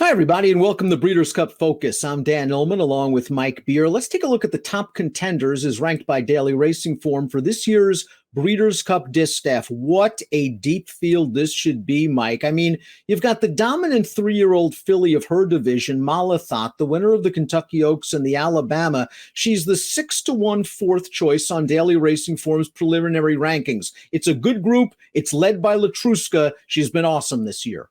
Hi, everybody, and welcome to Breeders Cup Focus. I'm Dan Illman along with Mike Beer. Let's take a look at the top contenders as ranked by Daily Racing Form for this year's Breeders Cup Distaff. What a deep field this should be, Mike. I mean, you've got the dominant 3-year-old filly of her division, Malathot, the winner of the Kentucky Oaks and the Alabama. She's the 6-1 fourth choice on Daily Racing Form's preliminary rankings. It's a good group. It's led by Trusca. She's been awesome this year.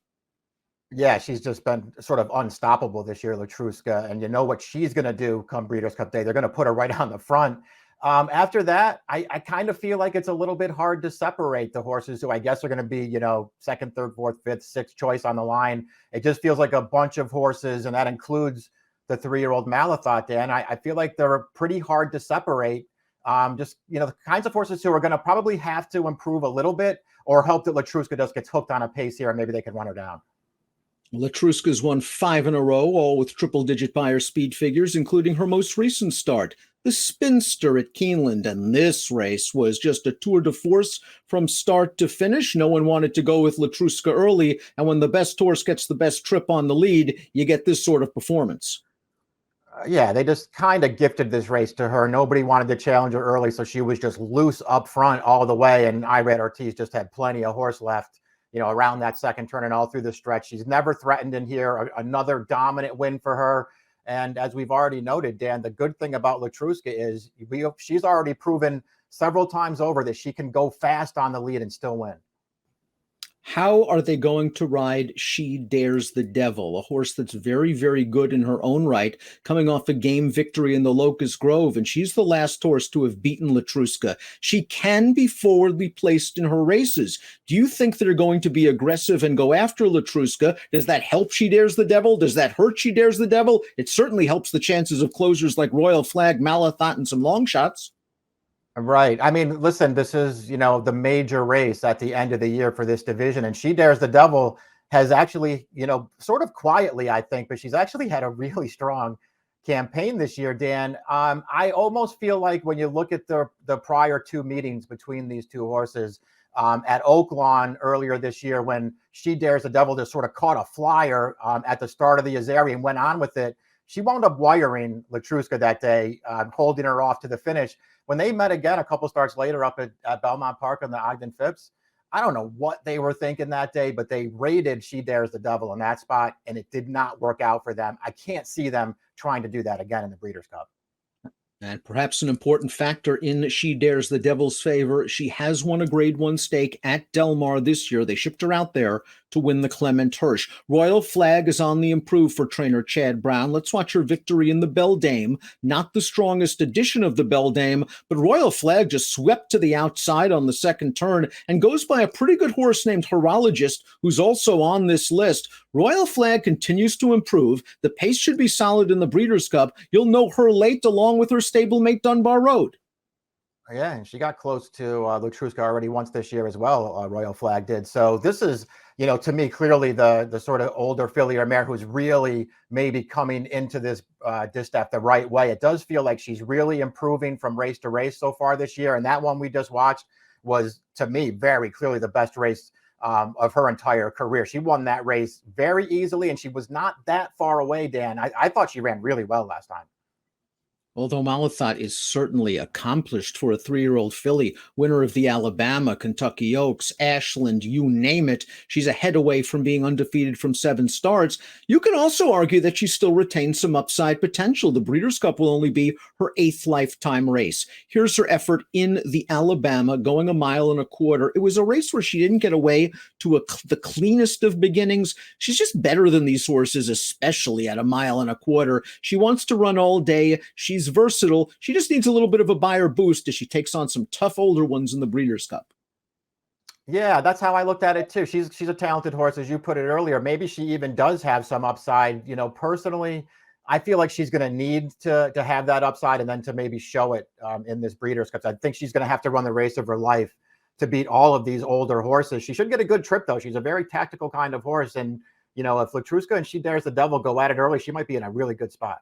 Yeah, she's just been sort of unstoppable this year, Trusca, and you know what she's going to do come Breeders' Cup Day. They're going to put her right on the front. After that, I kind of feel like it's a little bit hard to separate the horses who I guess are going to be, second, third, fourth, fifth, sixth choice on the line. It just feels like a bunch of horses, and that includes the 3-year-old Malathot, Dan. I feel like they're pretty hard to separate. The kinds of horses who are going to probably have to improve a little bit or hope that Trusca just gets hooked on a pace here and maybe they can run her down. Trusca's won 5 in a row, all with triple-digit buyer speed figures, including her most recent start, the Spinster at Keeneland. And this race was just a tour de force from start to finish. No one wanted to go with Trusca early, and when the best horse gets the best trip on the lead, you get this sort of performance. Yeah, they just kind of gifted this race to her. Nobody wanted to challenge her early, so she was just loose up front all the way, and Irad Ortiz just had plenty of horse left. Around that second turn and all through the stretch. She's never threatened in here. Another dominant win for her. And as we've already noted, Dan, the good thing about Trusca is she's already proven several times over that she can go fast on the lead and still win. How are they going to ride She Dares the Devil, a horse that's very, very good in her own right, coming off a game victory in the Locust Grove, and she's the last horse to have beaten Trusca. She can be forwardly placed in her races. Do you think they're going to be aggressive and go after Trusca? Does that help She Dares the Devil? Does that hurt She Dares the Devil? It certainly helps the chances of closers like Royal Flag, Malathot, and some long shots. Right. I mean, listen, this is, the major race at the end of the year for this division. And She Dares the Devil has actually, sort of quietly, I think, but she's actually had a really strong campaign this year, Dan. I almost feel like when you look at the prior two meetings between these two horses at Oaklawn earlier this year, when She Dares the Devil just sort of caught a flyer at the start of the Azeri and went on with it, she wound up wiring Trusca that day, holding her off to the finish. When they met again a couple starts later up at Belmont Park on the Ogden Phipps, I don't know what they were thinking that day, but they raided She Dares the Devil in that spot, and it did not work out for them. I can't see them trying to do that again in the Breeders' Cup. And perhaps an important factor in She Dares the Devil's favor, she has won a Grade 1 stake at Del Mar this year. They shipped her out there to win the Clement Hirsch. Royal Flag is on the improve for trainer Chad Brown. Let's watch her victory in the Beldame. Not the strongest edition of the Beldame, but Royal Flag just swept to the outside on the second turn and goes by a pretty good horse named Horologist, who's also on this list. Royal Flag continues to improve. The pace should be solid in the Breeders' Cup. You'll know her late along with her stablemate Dunbar Road. Yeah, and she got close to Trusca already once this year as well, Royal Flag did. So this is, to me, clearly the sort of older filly or mare who's really maybe coming into this distaff the right way. It does feel like she's really improving from race to race so far this year. And that one we just watched was, to me, very clearly the best race of her entire career. She won that race very easily, and she was not that far away, Dan. I thought she ran really well last time. Although Malathot is certainly accomplished for a 3-year-old filly, winner of the Alabama, Kentucky Oaks, Ashland, you name it, she's a head away from being undefeated from 7 starts. You can also argue that she still retains some upside potential. The Breeders' Cup will only be her 8th lifetime race. Here's her effort in the Alabama, going 1.25 miles. It was a race where she didn't get away to the cleanest of beginnings. She's just better than these horses, especially at 1.25 miles. She wants to run all day. She's versatile. She just needs a little bit of a buyer boost as she takes on some tough older ones in the Breeders' Cup. Yeah, that's how I looked at it too. She's a talented horse, as you put it earlier. Maybe she even does have some upside. Personally, I feel like she's going to need to have that upside and then to maybe show it in this Breeders' Cup. I think she's going to have to run the race of her life to beat all of these older horses. She should get a good trip, though. She's a very tactical kind of horse. And, if Trusca and She Dares the Devil go at it early, she might be in a really good spot.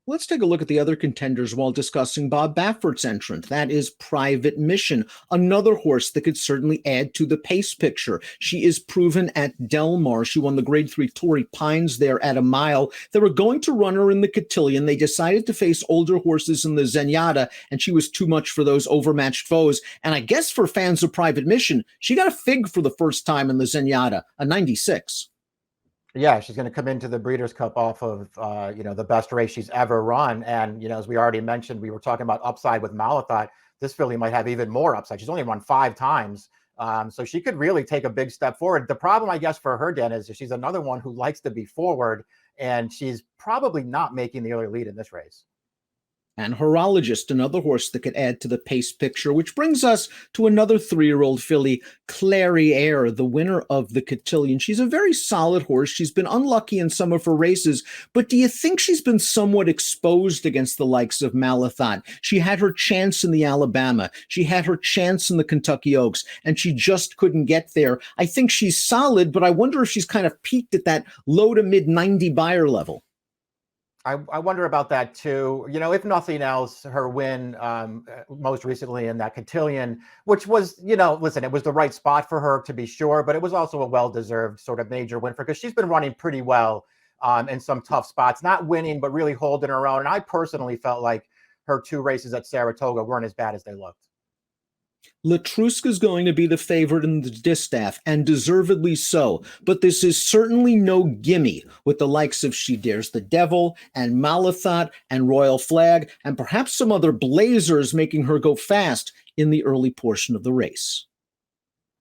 Let's take a look at the other contenders while discussing Bob Baffert's entrant. That is Private Mission, another horse that could certainly add to the pace picture. She is proven at Del Mar. She won the Grade 3 Torrey Pines there at a mile. They were going to run her in the Cotillion. They decided to face older horses in the Zenyatta, and she was too much for those overmatched foes. And I guess for fans of Private Mission, she got a fig for the first time in the Zenyatta, a 96. Yeah, she's going to come into the Breeders' Cup off of, the best race she's ever run. And, as we already mentioned, we were talking about upside with Malathot. This filly might have even more upside. She's only run 5 times. So she could really take a big step forward. The problem, I guess, for her, Dan, is she's another one who likes to be forward, and she's probably not making the early lead in this race. And Horologist, another horse that could add to the pace picture, which brings us to another 3-year-old filly, Clary Air, the winner of the Cotillion. She's a very solid horse. She's been unlucky in some of her races, but do you think she's been somewhat exposed against the likes of Malathot? She had her chance in the Alabama. She had her chance in the Kentucky Oaks, and she just couldn't get there. I think she's solid, but I wonder if she's kind of peaked at that low to mid 90 buyer level. I wonder about that too. If nothing else, her win most recently in that Cotillion, which was, listen, it was the right spot for her to be sure, but it was also a well-deserved sort of major win for her because she's been running pretty well in some tough spots, not winning, but really holding her own. And I personally felt like her 2 races at Saratoga weren't as bad as they looked. Trusca is going to be the favorite in the distaff, and deservedly so. But this is certainly no gimme with the likes of She Dares the Devil and Malathot and Royal Flag, and perhaps some other blazers making her go fast in the early portion of the race.